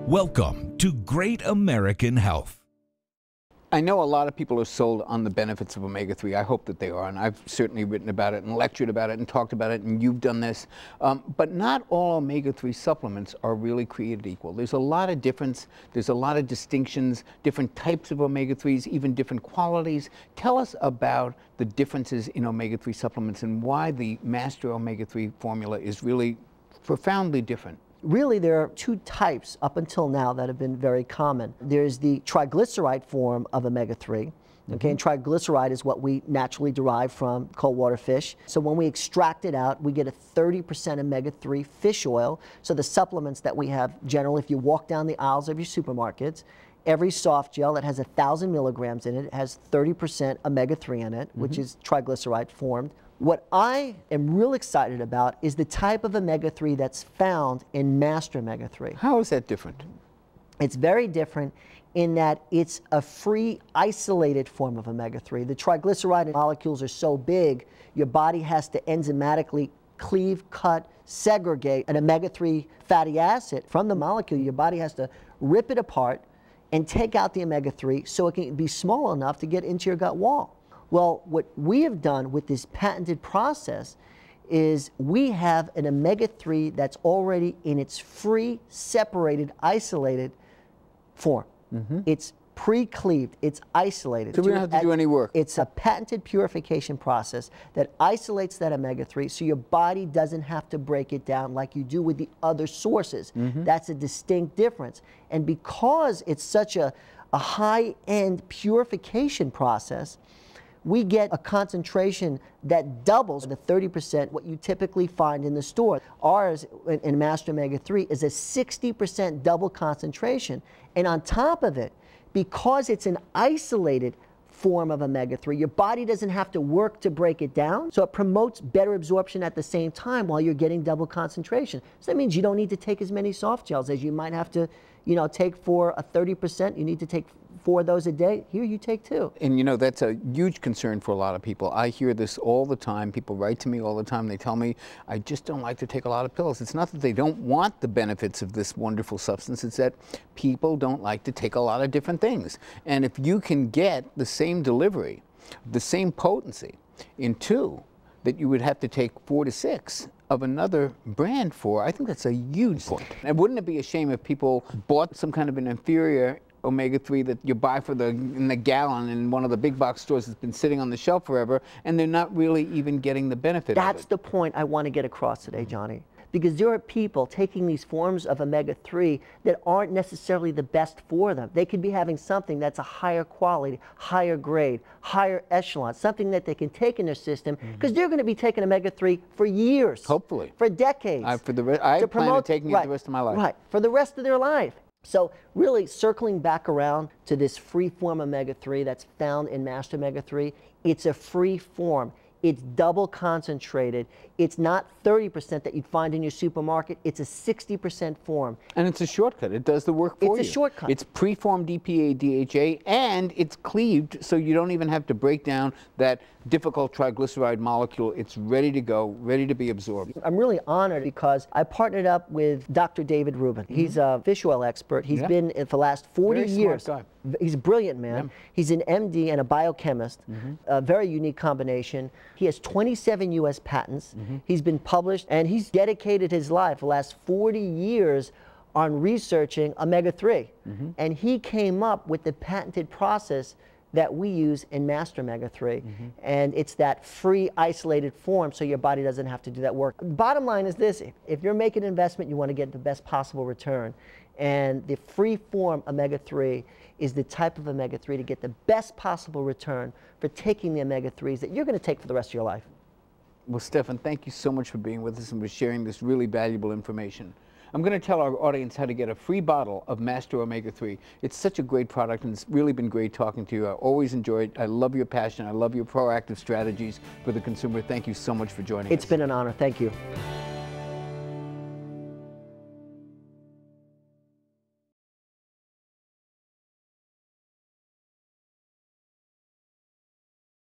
Welcome to Great American Health. I know a lot of people are sold on the benefits of omega-3. I hope that they are, and I've certainly written about it and lectured about it and talked about it, and you've done this. But not all omega-3 supplements are really created equal. There's a lot of difference. There's a lot of distinctions, different types of omega-3s, even different qualities. Tell us about the differences in omega-3 supplements and why the Master Omega-3 formula is really profoundly different. Really, there are two types up until now that have been very common. There's the triglyceride form of omega-3. Okay, and triglyceride is what we naturally derive from cold water fish. So when we extract it out, we get a 30% omega-3 fish oil. So the supplements that we have generally, if you walk down the aisles of your supermarkets, every soft gel that has 1,000 milligrams in it has 30% omega-3 in it, which is triglyceride formed. What I am real excited about is the type of omega-3 that's found in Master Omega-3. How is that different? It's very different in that it's a free, isolated form of omega-3. The triglyceride molecules are so big, your body has to enzymatically cleave, cut, segregate an omega-3 fatty acid from the molecule. Your body has to rip it apart and take out the omega-3 so it can be small enough to get into your gut wall. Well, what we have done with this patented process is we have an omega-3 that's already in its free, separated, isolated form. It's pre-cleaved, it's isolated. So we don't have to do any work. It's a patented purification process that isolates that omega-3 so your body doesn't have to break it down like you do with the other sources. That's a distinct difference. And because it's such a high-end purification process, we get a concentration that doubles the 30% what you typically find in the store. Ours in Master Omega-3 is a 60% double concentration. And on top of it, because it's an isolated form of omega-3, your body doesn't have to work to break it down, so it promotes better absorption at the same time while you're getting double concentration. So that means you don't need to take as many soft gels as you might have to, take for a 30%. You need to take 4 of those a day. Here you take 2. And that's a huge concern for a lot of people. I hear this all the time. People write to me all the time. They tell me, I just don't like to take a lot of pills. It's not that they don't want the benefits of this wonderful substance. It's that people don't like to take a lot of different things. And if you can get the same delivery, the same potency in 2 that you would have to take 4 to 6 of another brand for, I think that's a huge point. And wouldn't it be a shame if people bought some kind of an inferior omega-3 that you buy in the gallon in one of the big box stores that's been sitting on the shelf forever, and they're not really even getting the benefit of it? That's the point I want to get across today, Johnny. Because there are people taking these forms of omega-3 that aren't necessarily the best for them. They could be having something that's a higher quality, higher grade, higher echelon, something that they can take in their system, because they're going to be taking omega-3 for years. Hopefully. For decades. I plan on taking it the rest of my life. Right, for the rest of their life. So really circling back around to this free form omega-3 that's found in Master Omega-3, it's a free form. It's double concentrated. It's not 30% that you'd find in your supermarket. It's a 60% form. And it's a shortcut. It does the work for you. It's a shortcut. It's preformed EPA, DHA, and it's cleaved, so you don't even have to break down that difficult triglyceride molecule. It's ready to go, ready to be absorbed. I'm really honored because I partnered up with Dr. David Rubin. He's a fish oil expert. He's been for the last 40 years. Smart guy. He's a brilliant man. He's an MD and a biochemist, a very unique combination. He has 27 U.S. patents. He's been published, and he's dedicated his life, the last 40 years, on researching omega-3. And he came up with the patented process that we use in Master Omega-3. And it's that free, isolated form so your body doesn't have to do that work. Bottom line is this: if you're making an investment, you want to get the best possible return. And the free form omega-3 is the type of omega-3 to get the best possible return for taking the omega-3s that you're going to take for the rest of your life. Well, Stefan, thank you so much for being with us and for sharing this really valuable information. I'm going to tell our audience how to get a free bottle of Master Omega-3. It's such a great product, and it's really been great talking to you. I always enjoy it. I love your passion. I love your proactive strategies for the consumer. Thank you so much for joining us. It's been an honor. Thank you.